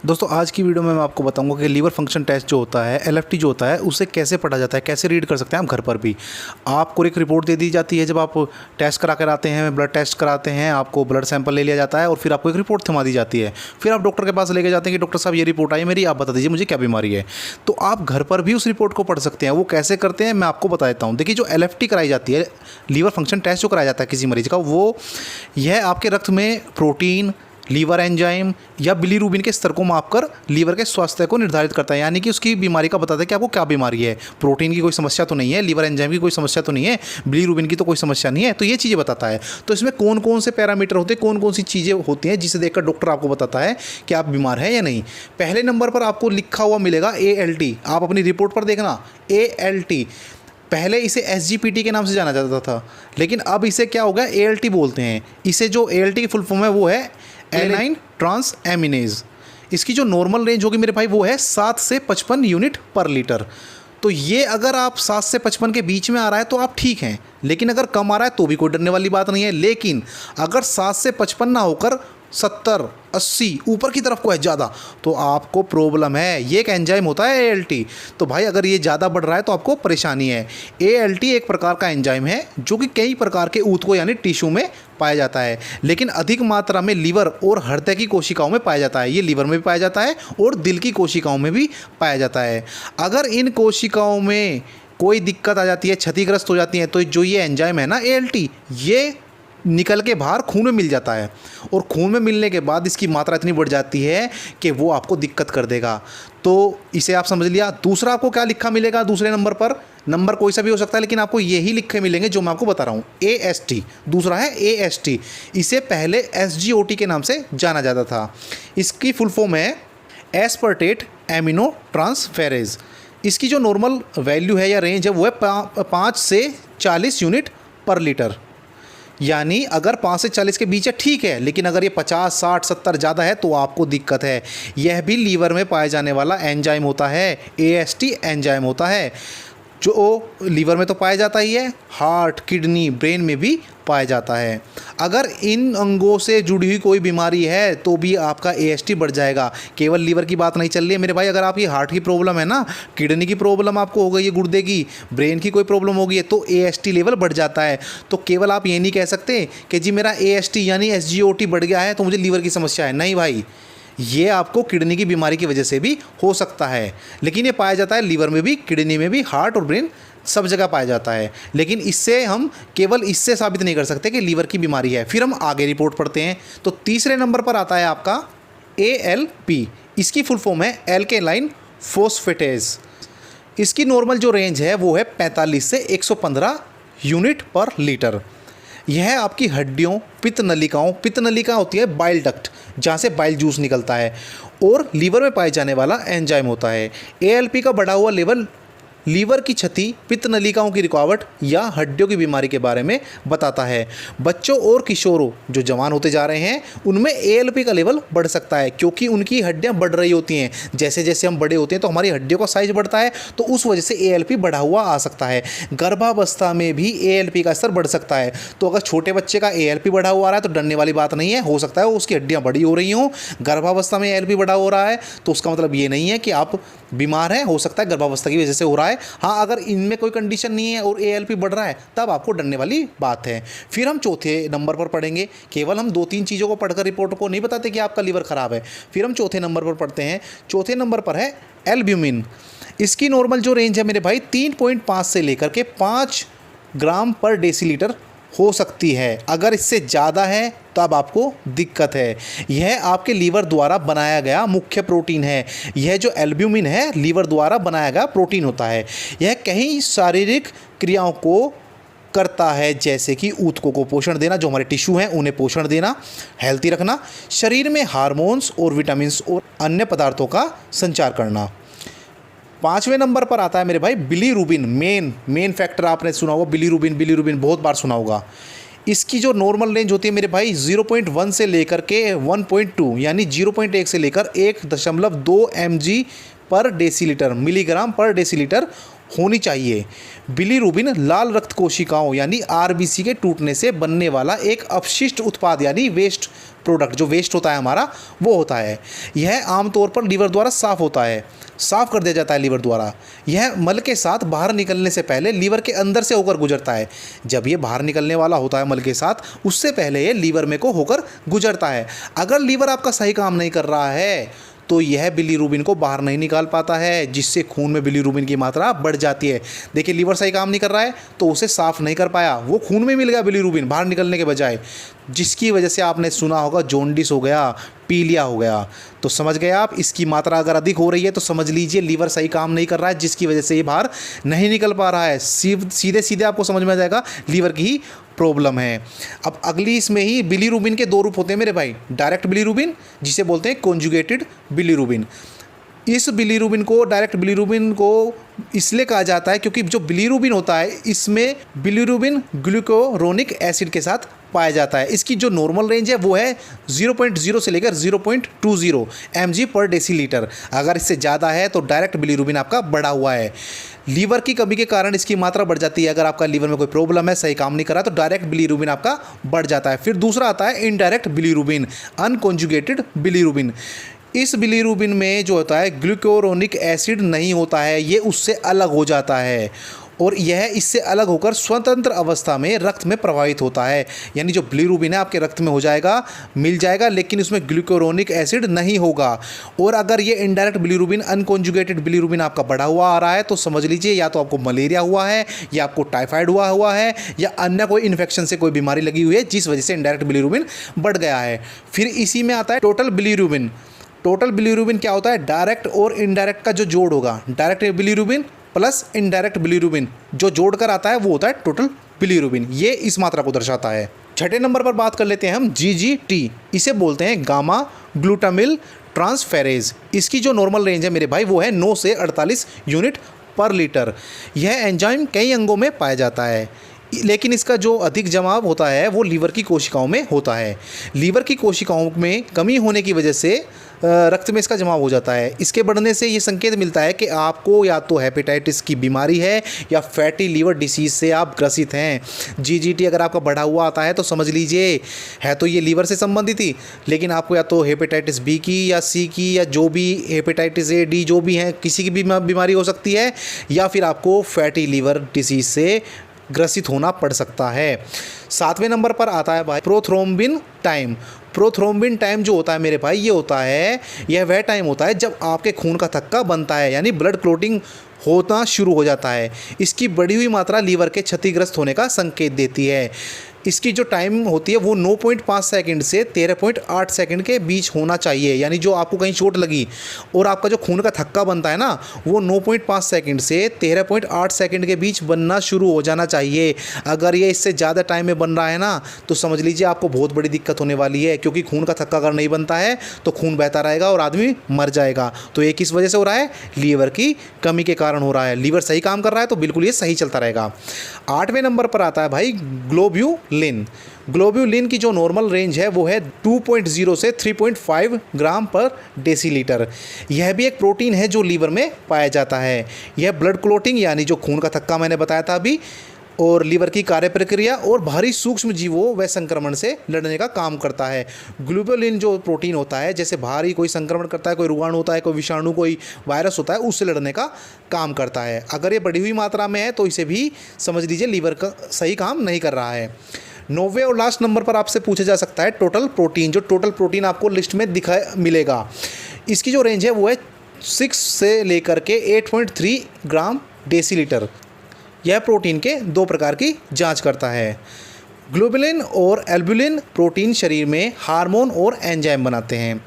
दोस्तों आज की वीडियो में मैं आपको बताऊंगा कि लीवर फंक्शन टेस्ट जो होता है एलएफटी जो होता है उसे कैसे पढ़ा जाता है, कैसे रीड कर सकते हैं हम घर पर भी। आपको एक रिपोर्ट दे दी जाती है जब आप टेस्ट करा कर आते हैं, ब्लड टेस्ट कराते हैं, आपको ब्लड सैंपल ले लिया जाता है और फिर आपको एक रिपोर्ट थमा दी जाती है। फिर आप डॉक्टर के पास लेके जाते हैं कि डॉक्टर साहब ये रिपोर्ट आई मेरी, आप बता दीजिए मुझे क्या बीमारी है। तो आप घर पर भी उस रिपोर्ट को पढ़ सकते हैं। वो कैसे करते हैं मैं आपको बता देता हूँ। देखिए जो एलएफटी कराई जाती है, लीवर फंक्शन टेस्ट जो कराया जाता है किसी मरीज का, वो यह आपके रक्त में प्रोटीन, लीवर एंजाइम या बिलीरुबिन के स्तर को मापकर लीवर के स्वास्थ्य को निर्धारित करता है। यानी कि उसकी बीमारी का बताता है कि आपको क्या बीमारी है। प्रोटीन की कोई समस्या तो नहीं है, लीवर एंजाइम की कोई समस्या तो नहीं है, बिलीरुबिन की तो कोई समस्या नहीं है। तो ये चीज़ें बताता है। तो इसमें कौन कौन से पैरामीटर होते हैं, कौन कौन सी चीज़ें होती हैं जिसे देखकर डॉक्टर आपको बताता है कि आप बीमार हैं या नहीं। पहले नंबर पर आपको लिखा हुआ मिलेगा ALT। आप अपनी रिपोर्ट पर देखना ALT। पहले इसे SGPT के नाम से जाना जाता था, लेकिन अब इसे क्या हो गया, ALT बोलते हैं। इसे जो ALT की फुल फॉर्म है वो है एलाइन ट्रांस एमिनेज। इसकी जो नॉर्मल रेंज होगी मेरे भाई वो है 7 से 55 यूनिट पर लीटर। तो ये अगर आप 7 से 55 के बीच में आ रहा है तो आप ठीक हैं, लेकिन अगर कम आ रहा है तो भी कोई डरने वाली बात नहीं है। लेकिन अगर 7 से 55 ना होकर 70, 80 ऊपर की तरफ को है ज़्यादा, तो आपको प्रॉब्लम है। ये एक एंजाइम होता है ALT। तो भाई अगर ये ज़्यादा बढ़ रहा है तो आपको परेशानी है। ALT एक प्रकार का एंजाइम है जो कि कई प्रकार के ऊतकों यानी टिश्यू में पाया जाता है, लेकिन अधिक मात्रा में लीवर और हृदय की कोशिकाओं में पाया जाता है। ये लीवर में भी पाया जाता है और दिल की कोशिकाओं में भी पाया जाता है। अगर इन कोशिकाओं में कोई दिक्कत आ जाती है, क्षतिग्रस्त हो जाती है, तो जो ये एंजाइम है ना ALT, ये निकल के बाहर खून में मिल जाता है और खून में मिलने के बाद इसकी मात्रा इतनी बढ़ जाती है कि वो आपको दिक्कत कर देगा। तो इसे आप समझ लिया। दूसरा आपको क्या लिखा मिलेगा दूसरे नंबर पर, नंबर कोई सा भी हो सकता है, लेकिन आपको यही लिखे मिलेंगे जो मैं आपको बता रहा हूँ, AST। दूसरा है AST। इसे पहले SGOT के नाम से जाना जाता था। इसकी फुल फॉर्म है एस्पर्टेट एमिनो ट्रांसफेरेज। इसकी जो नॉर्मल वैल्यू है या रेंज है वो है 5 से 40 यूनिट पर लीटर। यानी अगर 5 से 40 के बीच है ठीक है, लेकिन अगर ये 50, 60, 70 ज़्यादा है तो आपको दिक्कत है। यह भी लीवर में पाए जाने वाला एंजाइम होता है, AST एंजाइम होता है, जो लीवर में तो पाया जाता ही है, हार्ट, किडनी, ब्रेन में भी पाया जाता है। अगर इन अंगों से जुड़ी हुई कोई बीमारी है तो भी आपका AST बढ़ जाएगा। केवल लीवर की बात नहीं चल रही है मेरे भाई। अगर आपकी हार्ट की प्रॉब्लम है ना, किडनी की प्रॉब्लम आपको हो गई है, गुर्दे की, ब्रेन की कोई प्रॉब्लम हो गई है, तो AST लेवल बढ़ जाता है। तो केवल आप ये नहीं कह सकते कि जी मेरा AST यानी SGOT बढ़ गया है तो मुझे लीवर की समस्या है। नहीं भाई, ये आपको किडनी की बीमारी की वजह से भी हो सकता है, लेकिन ये पाया जाता है लीवर में भी, किडनी में भी, हार्ट और ब्रेन सब जगह पाया जाता है। लेकिन इससे हम केवल इससे साबित नहीं कर सकते कि लीवर की बीमारी है। फिर हम आगे रिपोर्ट पढ़ते हैं। तो तीसरे नंबर पर आता है आपका ALP। इसकी फुल फॉर्म है एल्केलाइन फॉस्फेटेज। इसकी नॉर्मल जो रेंज है वो है 45 से 115 यूनिट पर लीटर। यह आपकी हड्डियों, पित्त नलिका होती है बाइल डक्ट, जहाँ से बाइल जूस निकलता है, और लीवर में पाए जाने वाला एंजाइम होता है। ALP का बढ़ा हुआ लेवल लीवर की क्षति, पित्त नलिकाओं की रुकावट या हड्डियों की बीमारी के बारे में बताता है। बच्चों और किशोरों जो जवान होते जा रहे हैं उनमें ALP का लेवल बढ़ सकता है, क्योंकि उनकी हड्डियां बढ़ रही होती हैं। जैसे जैसे हम बड़े होते हैं तो हमारी हड्डियों का साइज बढ़ता है, तो उस वजह से ALP बढ़ा हुआ आ सकता है। गर्भावस्था में भी ALP का स्तर बढ़ सकता है। तो अगर छोटे बच्चे का ALP बढ़ा हुआ आ रहा है तो डरने वाली बात नहीं है। हो सकता है उसकी हड्डियाँ बड़ी हो रही हों, गर्भावस्था में ALP बढ़ा हो रहा है, तो उसका मतलब ये नहीं है कि आप बीमार हैं। हो सकता है गर्भावस्था की वजह से हो रहा है। हाँ, अगर इनमें कोई कंडीशन नहीं है और ALP बढ़ रहा है तब आपको डरने वाली बात है। फिर हम चौथे नंबर पर पढ़ेंगे। केवल हम 2-3 चीज़ों को पढ़कर रिपोर्ट को नहीं बताते कि आपका लीवर ख़राब है। फिर हम चौथे नंबर पर पढ़ते हैं। चौथे नंबर पर है एल्ब्यूमिन। इसकी नॉर्मल जो रेंज है मेरे भाई 3.5 से लेकर के 5 ग्राम पर डेसीलीटर हो सकती है। अगर इससे ज़्यादा है तब आपको दिक्कत है। यह आपके लीवर द्वारा बनाया गया मुख्य प्रोटीन है। यह जो एल्ब्यूमिन है लीवर द्वारा बनाया गया प्रोटीन होता है। यह कई शारीरिक क्रियाओं को करता है, जैसे कि ऊतकों को पोषण देना, जो हमारे टिश्यू हैं उन्हें पोषण देना, हेल्थी रखना, शरीर में हार्मोन्स और विटामिन्स और अन्य पदार्थों का संचार करना। 5वें नंबर पर आता है मेरे भाई बिलीरुबिन। मेन फैक्टर आपने सुना होगा, बिलीरुबिन बहुत बार सुना होगा। इसकी जो नॉर्मल रेंज होती है मेरे भाई 0.1 से लेकर के 1.2 यानी 0.1 से लेकर 1.2 mg पर डेसीलीटर, मिलीग्राम पर डेसीलीटर होनी चाहिए। बिलीरुबिन लाल रक्त कोशिकाओं यानी RBC के टूटने से बनने वाला एक अपशिष्ट उत्पाद यानी वेस्ट प्रोडक्ट जो वेस्ट होता है हमारा वो होता है। यह आमतौर पर लीवर द्वारा साफ होता है, साफ कर दिया जाता है लीवर द्वारा। यह मल के साथ बाहर निकलने से पहले लीवर के अंदर से होकर गुजरता है। जब ये बाहर निकलने वाला होता है मल के साथ, उससे पहले ये लीवर में को होकर गुजरता है। अगर लीवर आपका सही काम नहीं कर रहा है तो यह बिलीरुबिन को बाहर नहीं निकाल पाता है, जिससे खून में बिलीरुबिन की मात्रा बढ़ जाती है। देखिए लीवर सही काम नहीं कर रहा है तो उसे साफ नहीं कर पाया, वो खून में मिल गया बिलीरुबिन बाहर निकलने के बजाय, जिसकी वजह से आपने सुना होगा जॉन्डिस हो गया, पीलिया हो गया। तो समझ गए आप, इसकी मात्रा अगर अधिक हो रही है तो समझ लीजिए लीवर सही काम नहीं कर रहा है, जिसकी वजह से ये बाहर नहीं निकल पा रहा है। सीधे सीधे आपको समझ में आ जाएगा लीवर की ही प्रॉब्लम है। अब अगली इसमें ही बिलीरुबिन के दो रूप होते हैं मेरे भाई, डायरेक्ट बिलीरुबिन जिसे बोलते हैं कॉन्जुगेटेड बिलीरुबिन। इस बिलीरुबिन को, डायरेक्ट बिलीरुबिन को इसलिए कहा जाता है क्योंकि जो बिलीरुबिन होता है इसमें बिलीरुबिन ग्लूकुरोनिक एसिड के साथ पाया जाता है। इसकी जो नॉर्मल रेंज है वो है 0.0 से लेकर 0.20 mg पर डेसीलीटर। अगर इससे ज़्यादा है तो डायरेक्ट बिलीरुबिन आपका बढ़ा हुआ है। लीवर की कमी के कारण इसकी मात्रा बढ़ जाती है। अगर आपका लीवर में कोई प्रॉब्लम है, सही काम नहीं कर रहा, तो डायरेक्ट बिलीरुबिन आपका बढ़ जाता है। फिर दूसरा आता है इनडायरेक्ट बिलीरुबिन, अनकॉन्जुगेटेड बिलीरुबिन। इस बिलीरुबिन में जो होता है ग्लूकुरोनिक एसिड नहीं होता है, ये उससे अलग हो जाता है और यह इससे अलग होकर स्वतंत्र अवस्था में रक्त में प्रवाहित होता है। यानी जो बिलीरुबिन है आपके रक्त में हो जाएगा, मिल जाएगा, लेकिन उसमें ग्लूकुरोनिक एसिड नहीं होगा। और अगर ये इनडायरेक्ट बिलीरुबिन, अनकॉन्जुगेटेड बिलीरुबिन आपका बढ़ा हुआ आ रहा है तो समझ लीजिए या तो आपको मलेरिया हुआ है, या आपको टाइफाइड हुआ है, या अन्य कोई इन्फेक्शन से कोई बीमारी लगी हुई है जिस वजह से इनडायरेक्ट बिलीरुबिन बढ़ गया है। फिर इसी में आता है टोटल बिलीरुबिन। टोटल बिलीरुबिन क्या होता है? डायरेक्ट और इनडायरेक्ट का जो जोड़ होगा, direct bilirubin plus indirect bilirubin जो जोड़ कर आता है वो होता है टोटल बिलीरुबिन। ये इस मात्रा को दर्शाता है। छठे नंबर पर बात कर लेते हैं हम GGT। इसे बोलते हैं गामा ग्लूटामिल ट्रांसफेरेज। इसकी जो नॉर्मल रेंज है मेरे भाई वो है 9 से 48 यूनिट पर लीटर। यह एंजाइम कई अंगों में पाया जाता है, लेकिन इसका जो अधिक जमाव होता है वो लीवर की कोशिकाओं में होता है। लीवर की कोशिकाओं में कमी होने की वजह से रक्त में इसका जमाव हो जाता है। इसके बढ़ने से ये संकेत मिलता है कि आपको या तो हेपेटाइटिस की बीमारी है या फैटी लीवर डिसीज़ से आप ग्रसित हैं। GGT अगर आपका बढ़ा हुआ आता है तो समझ लीजिए है तो ये लीवर से संबंधित ही, लेकिन आपको या तो हेपेटाइटिस B की या C की या जो भी हेपेटाइटिस A D जो भी है किसी की भी बीमारी हो सकती है, या फिर आपको फैटी लीवर डिसीज़ से ग्रसित होना पड़ सकता है। 7वें नंबर पर आता है भाई प्रोथ्रोम्बिन टाइम। प्रोथ्रोम्बिन टाइम जो होता है मेरे भाई, ये होता है, यह वह टाइम होता है जब आपके खून का थक्का बनता है, यानी ब्लड क्लोटिंग होना शुरू हो जाता है। इसकी बढ़ी हुई मात्रा लीवर के क्षतिग्रस्त होने का संकेत देती है। इसकी जो टाइम होती है वो 9.5 सेकंड से 13.8 सेकंड के बीच होना चाहिए। यानी जो आपको कहीं चोट लगी और आपका जो खून का थक्का बनता है ना, वो 9.5 सेकंड से 13.8 सेकंड के बीच बनना शुरू हो जाना चाहिए। अगर ये इससे ज़्यादा टाइम में बन रहा है ना तो समझ लीजिए आपको बहुत बड़ी दिक्कत होने वाली है, क्योंकि खून का थक्का अगर नहीं बनता है तो खून बहता रहेगा और आदमी मर जाएगा। तो ये किस वजह से हो रहा है? लीवर की कमी के कारण हो रहा है। लीवर सही काम कर रहा है तो बिल्कुल ये सही चलता रहेगा। 8वें नंबर पर आता है भाई ग्लोब्यूलिन। ग्लोब्यूलिन की जो नॉर्मल रेंज है वो है 2.0 से 3.5 ग्राम पर डेसीलीटर। यह भी एक प्रोटीन है जो लीवर में पाया जाता है। यह ब्लड क्लोटिंग यानी जो खून का थक्का मैंने बताया था अभी, और लीवर की कार्य प्रक्रिया और भारी सूक्ष्म जीवों व संक्रमण से लड़ने का काम करता है। ग्लोब्यूलिन जो प्रोटीन होता है, जैसे भारी कोई संक्रमण करता है, कोई रोगाणु होता है, कोई विषाणु, कोई वायरस होता है, उससे लड़ने का काम करता है। अगर ये बढ़ी हुई मात्रा में है तो इसे भी समझ लीजिए लीवर का सही काम नहीं कर रहा है। 9वें और लास्ट नंबर पर आपसे पूछा जा सकता है टोटल प्रोटीन। जो टोटल प्रोटीन आपको लिस्ट में दिखा मिलेगा, इसकी जो रेंज है वो है 6 से लेकर के 8.3 ग्राम डेसीलीटर। यह प्रोटीन के 2 प्रकार की जांच करता है। ग्लोबुलिन और एल्बुलिन प्रोटीन शरीर में हार्मोन और एंजाइम बनाते हैं।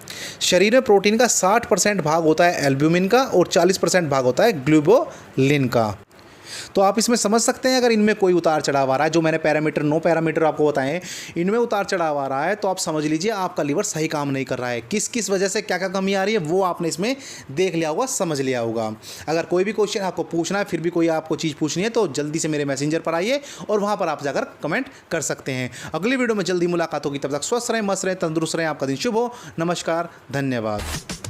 शरीर में प्रोटीन का 60% भाग होता है एल्ब्यूमिन का और 40% भाग होता है ग्लोबुलिन का। तो आप इसमें समझ सकते हैं अगर इनमें कोई उतार चढ़ाव आ रहा है, जो मैंने पैरामीटर 9 पैरामीटर आपको बताएं, इनमें उतार चढ़ाव आ रहा है तो आप समझ लीजिए आपका लीवर सही काम नहीं कर रहा है। किस किस वजह से क्या क्या कमी आ रही है वो आपने इसमें देख लिया होगा, समझ लिया होगा। अगर कोई भी क्वेश्चन आपको पूछना है, फिर भी कोई आपको चीज़ पूछनी है, तो जल्दी से मेरे मैसेंजर पर आइए और वहाँ पर आप जाकर कमेंट कर सकते हैं। अगली वीडियो में जल्दी मुलाकात होगी, तब तक स्वस्थ रहें, मस्त रहें, तंदुरुस्त रहें। आपका दिन शुभ हो। नमस्कार, धन्यवाद।